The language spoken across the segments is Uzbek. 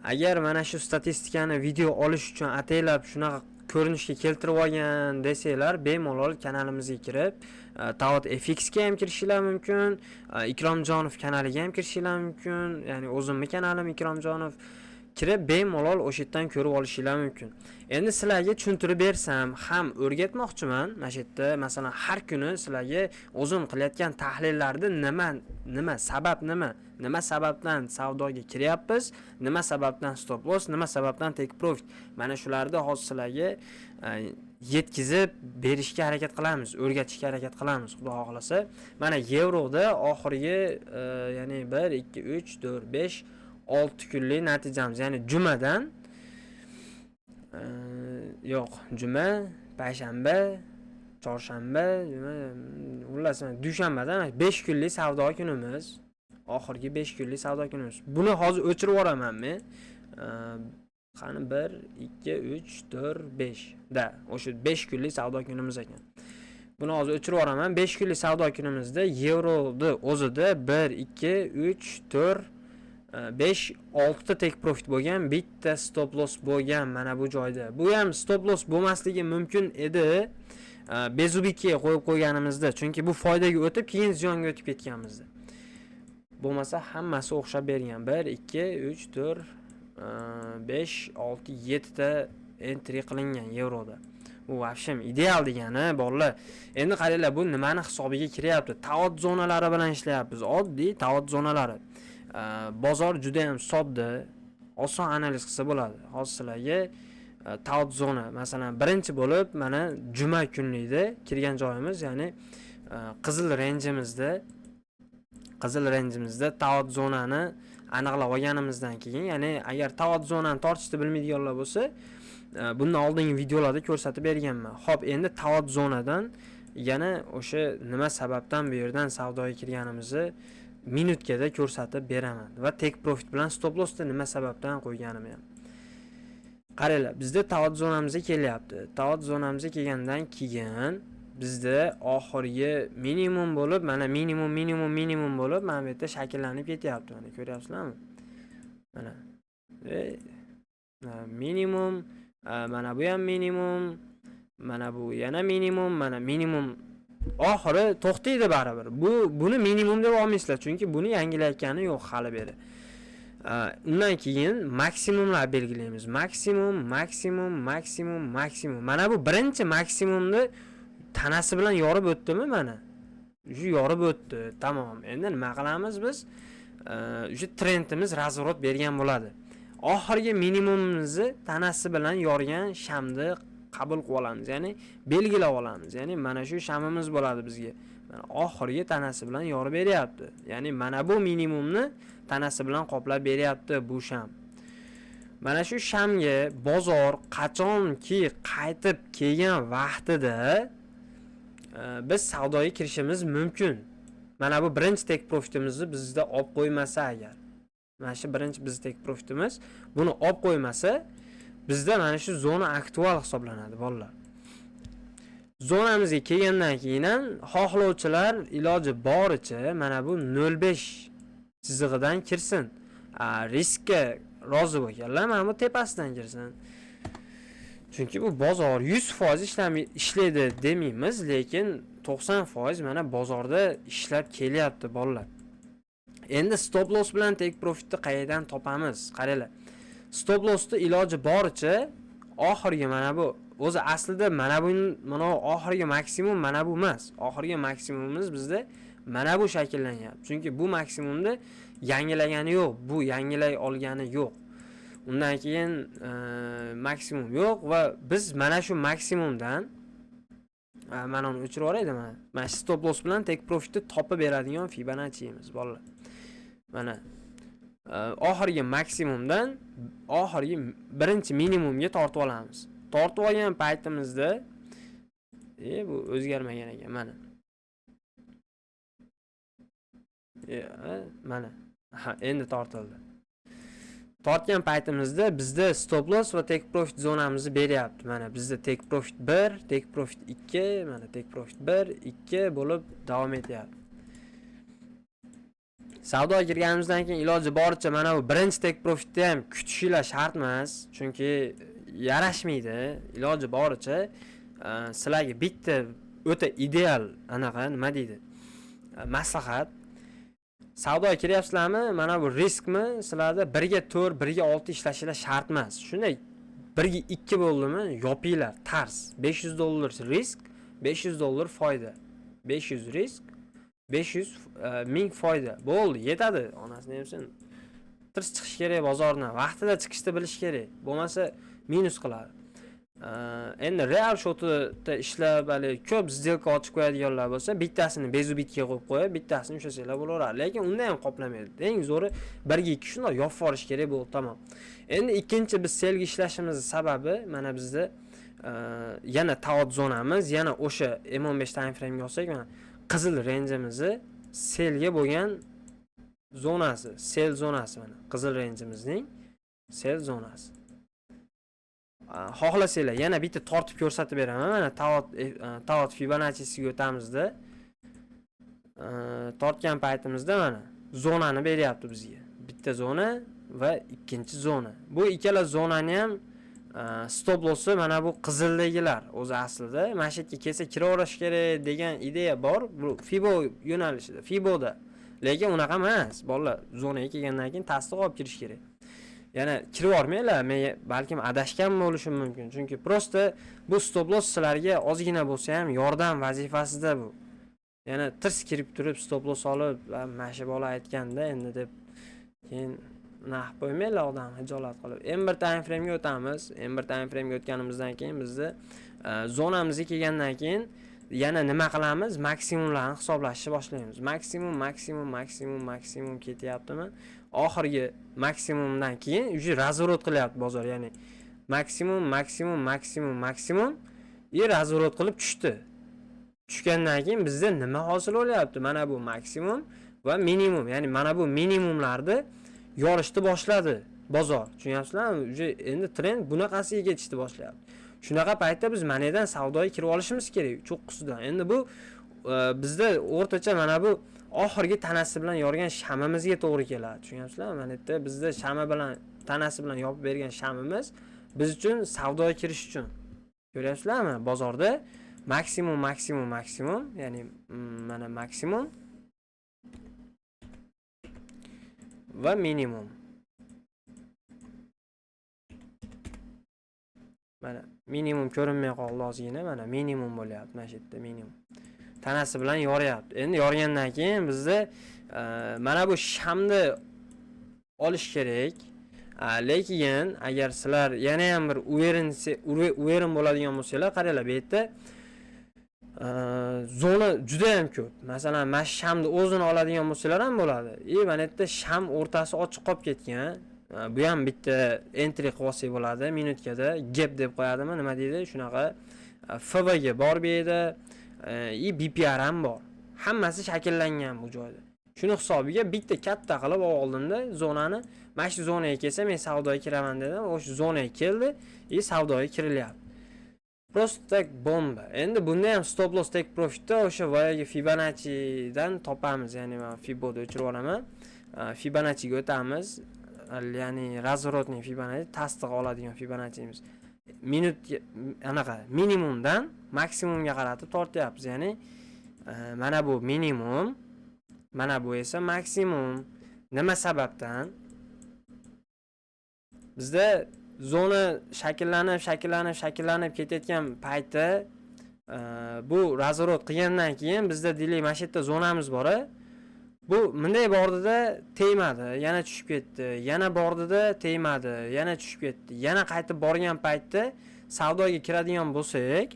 Agar mana shu statistikani video olish uchun ataylab shunaqa ko'rinishga keltirib olgan desanglar, bemalol kanalimizga kirib, Tavot FX ga ham kirishinglar mumkin, Ikromjonov kanaliga ham kirishinglar mumkin, ya'ni o'zimning kanalim Ikromjonov kirib bemalol o'sha yerdan ko'rib olishinglar mumkin. Endi sizlarga tushuntirib bersam, ham o'rgatmoqchiman. Mana shu yerda masalan har kuni sizlarga o'zim qilayotgan tahlillarda nima sabab nima sababdan savdoga kiryapmiz, nima sababdan stop loss, nima sababdan take profit. Mana shularni hozir sizlarga yetkazib berishga harakat qilamiz, o'rgatishga harakat qilamiz, xudo xohlasa. Mana yevroda oxirgi ya'ni 1 2 3 4 5 6 kunlik natijamiz, ya'ni jumadan yo'q, juma, payshanba, chorshanba, xullas dushanbadan 5 kunlik savdo kunimiz, oxirgi 5 kunlik savdo kunimiz. Buni hozir o'chirib yuboraman men. Qani 1 2 3 4 5 da, o'sha 5 kunlik savdo kunimiz ekan. Buni hozir o'chirib yuboraman. 5 kunlik savdo kunimizda yevroni o'zida 1 2 3 4 5 6 ta take profit bo'lgan, bitta stop loss bo'lgan mana bu joyda. Bu ham stop loss bo'lmasligi mumkin edi. Bezubikga qo'yib qo'yganimizda, chunki bu foydaga o'tib, keyin ziyonga o'tib ketganimizda. Bo'lmasa hammasi o'xshab bergan. 1 2 3 4 5 6 7 ta entry qilingan yevroda. Bu vafshim ideal degani bolalar. Endi qaranglar, bu nimani hisobiga kiryapti? Tavot zonalari bilan ishlayapmiz. Oddiy tavot zonalari. Bozor juda ham sodda, oson analiz qilsa bo'ladi. Hozir sizlarga tavot zona, masalan, birinchi bo'lib mana juma kunlikda kirgan joyimiz, ya'ni qizil ranjimizda tavot zonani aniqlab olganimizdan keyin, ya'ni agar tavot zonani tortishni bilmaydiganlar bo'lsa, bundan oldingi videolarda ko'rsatib berganman. Xo'p, endi tavot zonadan yana o'sha nima sababdan bu yerdan savdoga kirganimizni minutkada ko'rsatib beraman va take profit bilan stop lossda nima sababdan qo'yganim ham. Qaranglar, bizda tavot zonamizga kelyapti. Tavot zonamizga kelgandan keyin bizda oxirgi minimum bo'lib, mana minimum bo'lib, mana bu yerda shakllanib ketyapti. Mana ko'ryapsizlarmi? Mana minimum, mana bu ham minimum, mana bu yana minimum, mana minimum. Oxiri to'xtaydi baribir. Buni minimum deb olmaysizlar, chunki buni yangilayotgani yo'q hali beri. Undan keyin maksimumlar belgilaymiz. Maksimum. Mana bu birinchi maksimumni tanasi bilan yorib o'tdimi mana? Shu yorib o'tdi. Tamom. Endi nima qilamiz biz? Shu trendimiz razvorot bergan bo'ladi. Oxirgi minimumimizni tanasi bilan yorgan shamni qabul qilib olamiz, ya'ni belgilab olamiz. Ya'ni mana shu shamimiz bo'ladi bizga. Mana oxirgi tanasi bilan yorib beryapti. Ya'ni mana bu minimumni tanasi bilan qoplab beryapti bu sham. Mana shu shamga bozor qachonki qaytib kelgan vaqtida biz savdoga kirishimiz mumkin. Mana bu birinchi take profitimizni bizda olib qo'ymasa agar. Mana shu birinchi biz take profitimiz buni olib qo'ymasa, bizda mana shu zona aktual hisoblanadi bolalar. Zonamizga kelgandan keyin ham xohlovchilar iloji boricha mana bu 0.5 chizig'idan kirsin. Riskka rozi bo'lganlar mana bu tepasidan kirsin. Chunki bu bozor 100% ishlaydi demaymiz, lekin 90% mana bozorda ishlab kelyapti bolalar. Endi stop loss bilan take profitni qayerdan topamiz? Qaranglar. Stop lossni iloji boricha oxirgi mana bu, o'zi aslida mana oxirgi maksimum mana bu emas. Oxirgi maksimumimiz bizda mana bu shakllanyapti. Chunki bu maksimumni yangilagani yo'q, bu yangilay olgani yo'q. Undan keyin maksimum yo'q va biz mana shu maksimumdan mana uni o'chirib yuboraydi mana. Mana stop loss bilan take profitni topib beradigan Fibonacci'miz bolalar. Mana oxirgi maksimumdan oxirgi birinchi minimumga tortib olamiz. Tortib olgan paytimizda bu o'zgarmagan ekan mana. Mana. Endi tortildi. Tortgan paytimizda bizda stop loss va take profit zonamizni beryapti. Mana bizda take profit 1, take profit 2, mana take profit 1, 2 bo'lib davom etyapti. Savdoga kirganimizdan keyin iloji boricha mana bu birinchi take profitni ham kutishinglar shart emas, chunki yarashmaydi. Iloji boricha sizlarga bitta o'ta ideal anaqa nima deydi? Maslahat. Savdoga kiryapsizlarmi? Mana bu riskmi? Sizlarda 1 ga 4, 1 ga 6 ishlashinglar shart emas. Shunday 1 ga 2 bo'ldimi? Yopinglar, tars. $500 risk, $500 foyda. 500 risk, 500 ming foyda. Bo'ldi, yetadi. Onasini hamsin. Tirs chiqish kerak bozordan. Vaqtida chiqishni bilish kerak. Bo'lmasa minus qiladi. Endi real shotda ishlab, hali ko'p сделка ochib qo'yadiganlar bo'lsa, bittasini bezubitga qo'yib qo'yib, bittasini ushlasanglar bo'laveradi. Lekin unda ham qoplamaydi. Eng zo'ri 1 ga 2 shunday yopib olish kerak bo'ldi, tamom. Endi ikkinchi biz selga ishlashimizning sababi mana bizda yana taot zonamiz, yana o'sha M15 time frame ga olsak, mana qizil rangeimizni selga bo'lgan zonasi, sel zonasi mana qizil rangeimizning sel zonasi. Xohlasanglar yana bitta tortib ko'rsatib beraman. Mana taot Fibonacci'siga o'tamizda. Tortgan paytimizda mana zonani beryapti bizga. Bitta zona va ikkinchi zona. Bu ikkala zonani ham stop loss'i mana bu qizildagilar o'zi aslida mana shu yerga kelsa kiraverish kerak degan ideya bor. Bu Fibo yo'nalishida, Fiboda. Lekin unaqa emas. Bolalar zonaga kelgandan keyin tasdiq olib kirish kerak. Yana kirib olmaylar, men balkim adashgan bo'lishim mumkin. Chunki prosta bu stop loss sizlarga ozgina bo'lsa ham yordam vazifasida bu. Yana tirs kirib turib stop loss olib, mana bola aytganda endi deb keyin nah qo'ymaylar odam hijolat qilib. M1 time frame ga o'tamiz. M1 time frame ga o'tganimizdan keyin bizni zonamizga kelgandan keyin yana nima qilamiz? Maksimumlarni hisoblashni boshlaymiz. Maksimum ketyaptimi? Oxirgi maksimumdan keyin уже razvorot qilyapti bozor, ya'ni maksimum razvorot qilib tushdi. Tushgandan keyin bizda nima hosil bo'lyapti? Mana bu maksimum va minimum, ya'ni mana bu minimumlarni yorishni boshladi bozor. Tushunyapsizlarmi? Уже endi trend bunaqasiga ketishni boshlayapti. Shunaqa paytda biz manadan savdoga kirib olishimiz kerak, cho'qqisidan. Endi bu bizda o'rtacha mana bu oxirgi tanasi bilan yorgan shamimizga to'g'ri keladi. Tushunyapsizlarmi? Mana yerda bizda shami bilan tanasi bilan yopib bergan shamimiz biz uchun savdoga kirish uchun. Ko'ryapsizlarmi? Bozorda maksimum, ya'ni mana maksimum va minimum. Mana minimum ko'rinmay qoldi ozgina, mana minimum bo'lyapti, mana shu yerda minimum. Tanasi bilan yoryapti. Endi yorgandan keyin bizda mana bu shamni olish kerak. Lekin agar sizlar yana ham bir uverin bo'ladigan bo'lsanglar, qaranglar, bu yerda zona juda ham ko'p. Masalan, mana shamni o'zini oladigan bo'lsanglar ham bo'ladi. Mana yerda sham o'rtasi ochiq qolib ketgan. Bu ham bitta entry qilib olsak bo'ladi. Minutkada gap deb qo'yadimi, nima deydi? Shunaqa FV ga bor bu yerda. BPR ham bor. Hammasi shakllangan bu joyda. Shuni hisobiga bitta katta qilib oldimda zonani, mana shu zonaga kelsa men savdoga kiraman dedim. O'sha zonaga keldi, savdoga kirilyapti. Prosta tak bomba. Endi bunda ham stop loss take profitda o'sha voyaga Fibonacci dan topamiz. Ya'ni men Fiboda o'chirib olaman. Fibonacci ga o'tamiz. Ya'ni razvorotning Fibonacci tasdiq oladigan Fibonacci'miz. Minut anaqa minimumdan maksimumga qaratib tortyapmiz. Ya'ni mana bu minimum, mana bu esa maksimum. Nima sababdan? Bizda zona shakllanib ketayotgan paytda bu razvorot qilgandan keyin bizda deylik mana shu yerda zonamiz bor. Bu bunday bordida tegmadi, yana tushib ketdi. Yana bordida tegmadi, yana tushib ketdi. Yana qaytib borgan paytda savdoga kiradigan bo'lsak,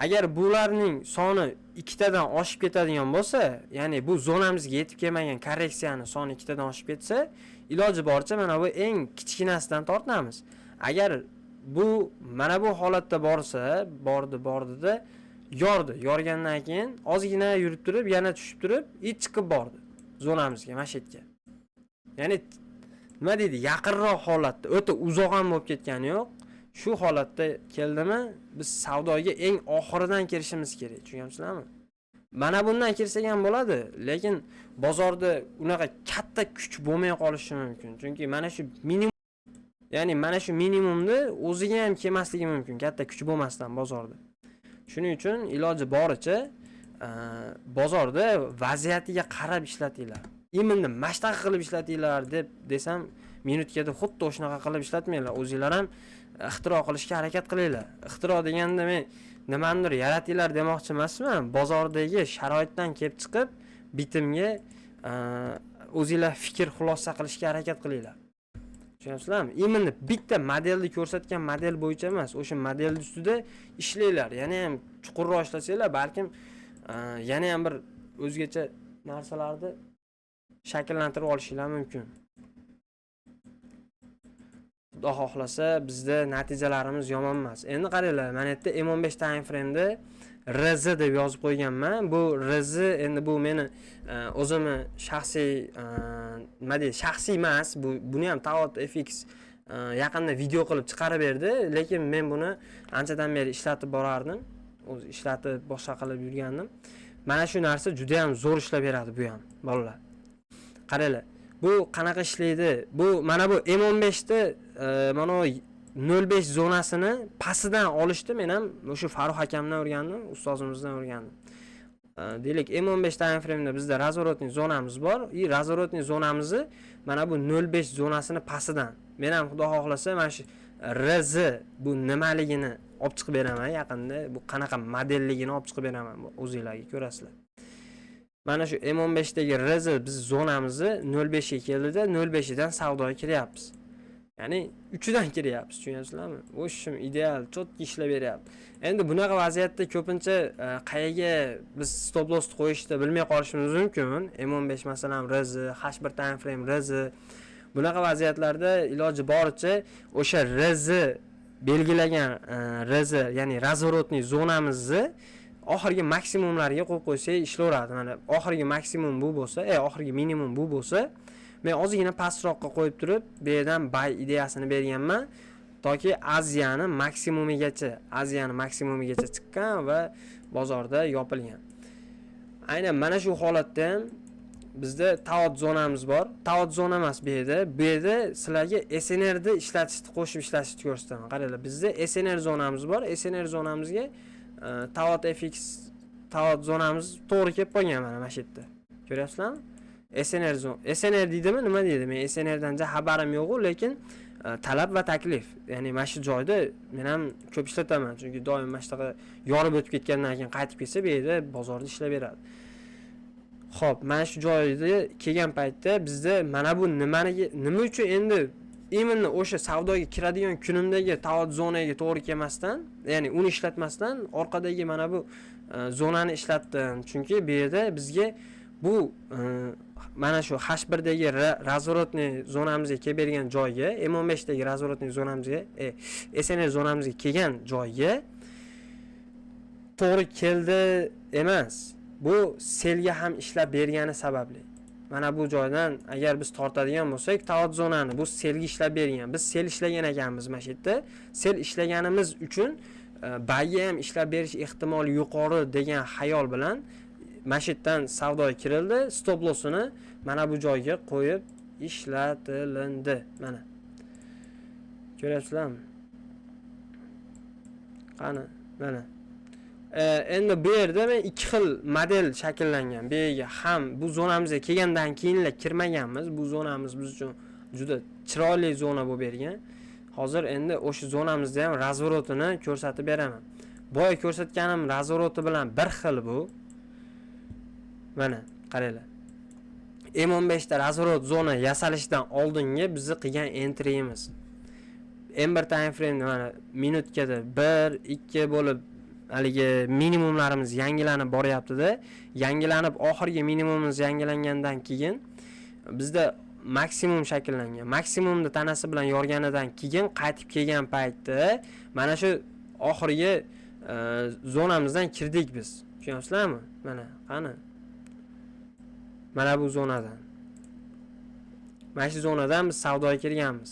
agar bularning soni 2 tadan oshib ketadigan bo'lsa, ya'ni bu zonamizga yetib kelmagan korreksiyani soni 2 tadan oshib ketsa, iloji boricha mana bu eng kichkinasidan tortamiz. Agar bu mana bu holatda borsa, bordida yorgandan keyin ozgina yurib turib, yana tushib turib, chiqib bordi zonamizga, mana shu yerga. Ya'ni nima deydi? Yaqinroq holatda, o'ta uzoq ham bo'lib ketgani yo'q. Shu holatda keldimi, biz savdoga eng oxiridan kirishimiz kerak. Tushunyapsizlarmi? Mana bundan kirsak ham bo'ladi, lekin bozorda unaqa katta kuch bo'lmay qolishi mumkin. Chunki mana shu minimum, ya'ni mana shu minimumni o'ziga ham kelmasligi mumkin, katta kuch bo'lmasdan bozorda. Shuning uchun iloji boricha bozorda vaziyatiga qarab ishlatinglar. Imonni mashtaqa qilib ishlatinglar deb desam, minutkada xuddi o'shanaqa qilib ishlatmanglar. O'zingizlar ham ixtiro qilishga harakat qilinglar. Ixtiro deganda men nimanidir yaratinglar demoqchi emasman. Bozordagi sharoitdan kelib chiqib, bitimga o'zingizlar fikr xulosa qilishga harakat qilinglar. Tushunyapsizlarmi? Imonni bitta modelni ko'rsatgan model bo'yicha emas, o'sha model ustida ishlanglar. Yana ham chuqurroq ishlasanglar, balkim yana ham bir o'zgacha narsalarni shakllantirib olishinglar mumkin. Xudo xohlasa bizda natijalarimiz yomon emas. Endi qaranglar, mana bu yerda M15 time frame'da RZ deb yozib qo'yganman. Bu RZ endi bu meni o'zimni shaxsiy nima deydi, shaxsiy emas. Buni ham Taot FX yaqinda video qilib chiqarib berdi, lekin men buni anchadan beri ishlatib borardim. O'zi ishlatib boshqa qilib yurgandim. Mana shu narsa juda ham zo'r ishlab beradi bu ham, bolalar. Qaranglar. Bu qanaqa ishlaydi? Bu mana bu M15 da mana 05 zonasini pastidan olishdi. Men ham o'sha Farruh akamdan o'rgandim, ustozimizdan o'rgandim. Deylik M15 time frame'da bizda razворотный zonamiz bor. Razворотный zonamizni mana bu 05 zonasini pastidan. Men ham xudo xohlasa mana shu RZ bu nimaligini olib chiqib beraman yaqinda. Bu qanaqa modelligini olib chiqib beraman, o'zingizlarga ko'rasizlar. Mana shu M15 dagi RZ biz zonamizni 05 ga keldida 05 dan savdoga kiryapmiz. Ya'ni 3 dan kiryapmiz, tushunyapsizlarmi? O'shim ideal, chotki ishlab beryapti. Endi bunaqa vaziyatda ko'pincha qayerga biz stop loss qo'yishni bilmay qolishimiz mumkin. M15 masalan RZ, H1 time frame RZ. Bunaqa vaziyatlarda iloji boricha o'sha RZ belgilagan RZ, ya'ni razворотный zonamizni oxirgi maksimumlarga qo'yib qo'ysak ishlayveradi. Mana oxirgi maksimum bu bo'lsa, oxirgi minimum bu bo'lsa, men ozgina pastroqqa qo'yib turib, bu yerdan buy ideyasini berganman, toki Aziyani maksimumigacha chiqqan va bozorda yopilgan. Aynan mana shu holatda ham bizda Taot zonamiz bor. Taot zona emas bu yerda. Bu yerda sizlarga SNR ni ishlatishni qo'shib ishlatishni ko'rsataman. Qaranglar, bizda SNR zonamiz bor. SNR zonamizga Taot FX Taot zonamiz to'g'ri kelib qolgan mana shu yerda. Ko'ryapsizlarmi? SNR deydimi, nima deydi? Men SNR dan xabarim yo'q, lekin talab va taklif. Ya'ni mana shu joyda men ham ko'p ishlataman, chunki doim mana shunaqa yorib o'tib ketgandan keyin qaytib kelsa, bu yerda bozorda ishlab beradi. Xo'p, mana shu joyda kelgan paytda bizda mana bu nima uchun endi imonni o'sha savdoga kiradigan kunimdagi Taot zonaga to'g'ri kelmasdan, ya'ni uni ishlatmasdan orqadagi mana bu zonani ishlatdim. Chunki bu yerda bizga bu mana shu H1 dagi razворотный zonamizga kelib bergan joyga, M15 dagi razворотный zonamizga, SNR zonamizga kelgan joyga to'g'ri keldi emas. Bu selga ham ishlab bergani sababli. Mana bu joydan agar biz tortadigan bo'lsak, Taot zonani bu selga ishlab bergan. Biz sel ishlagan ekanmiz mana shu yerda. Sel ishlaganimiz uchun bayga ham ishlab berish ehtimoli yuqori degan xayol bilan mana shu yerdan savdoga kirildi. Stop lossini mana bu joyga qo'yib ishlatilindi. Mana. Ko'ryapsizlarmi? Qani, mana. Endi bu yerda men ikki xil model shakllangan. Bu yerga ham bu zonamizga kelgandan keyinlar kirmaganmiz. Bu zonamiz biz uchun juda chiroyli zona bo'lib bergan. Hozir endi o'sha zonamizda ham razворотini ko'rsatib beraman. Boya ko'rsatganim razвороти bilan bir xil bu. Mana, qaranglar. M15 da razворот zona yasalishdan oldingi bizni qilgan entryimiz. M1 time frame mana minutkada 1-2 bo'lib haligi minimumlarimiz yangilanib boryapti-da. Yangilanib oxirgi minimumimiz yangilangandan keyin bizda maksimum shakllangan. Maksimumni tanasi bilan yorganidan keyin qaytib kelgan paytda mana shu oxirgi zonamizdan kirdik biz. Tushunyapsizlarmi? Mana, qani. Mana bu zonadan. Mana shu zonadan biz savdoga kirganmiz.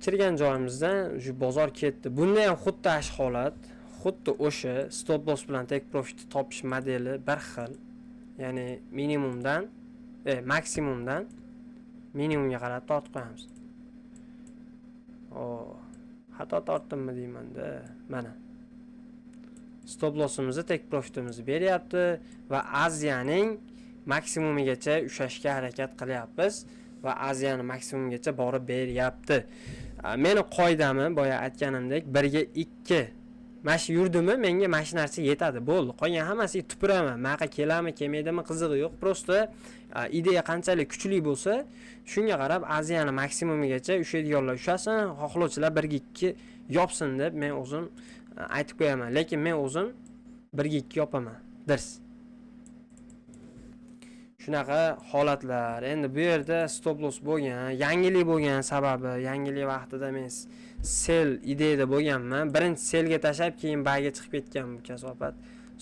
Kirgan joyimizdan shu bozor ketdi. Bunda ham xuddi ash holat. xuddi o'sha stop loss bilan take profit topish modeli bir xil. Ya'ni minimumdan maksimumdan minimumga qarab tortib qo'yamiz. Xato tortdimmi deyman-da. Mana. Stop lossimizni, take profitimizni beryapti va Aziyaning maksimumigacha ushashga harakat qilyapmiz va Aziyani maksimumigacha borib beryapti. Meni qoidamni boya aytganimdek 1 ga 2 mash yurdimi, menga mash narsa yetadi, bo'ldi. Qolgan hammasiga tupuraman. Maqa kelami, kelmaydimi qizig'i yo'q. Prosta ideya qanchalik kuchli bo'lsa, shunga qarab Aziyani maksimumigacha ushaydiganlar ushasin, xohlovchilar 1 ga 2 yopsin deb men o'zim aytib qo'yaman. Lekin men o'zim 1 ga 2 yopaman. Dirs. Shunaqa holatlar. Endi bu yerda stop loss bo'lgan, yangilik bo'lgan sababi, yangilik vaqtida men sell ideyada bo'lganman. Birinchi selga tashab, keyin bayga chiqib ketgan bu kasofat.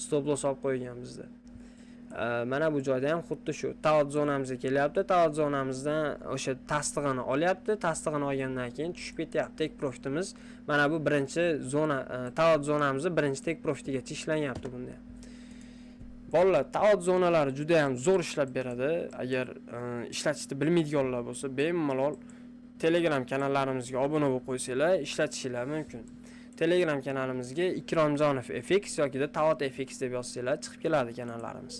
Stop loss olib qo'ygan bizda. Mana bu joyda ham xuddi shu taot zonamizga kelyapti. Taot zonamizdan o'sha tasdig'ini olyapti. Tasdig'ini olgandan keyin tushib ketyapti. Take profitimiz mana bu birinchi zona, taot zonamizni birinchi take profitigacha ishlanyapti bunda. Bolalar, taot zonalari juda ham zo'r ishlab beradi. Agar ishlatishni bilmaydiganlar bo'lsa, bemalol Telegram kanallarimizga obuna bo'lib qo'ysanglar, ishlatishingiz mumkin. Telegram kanalimizga Ikromjonov FX yoki da Taot FX deb yozsanglar chiqib keladi kanallarimiz.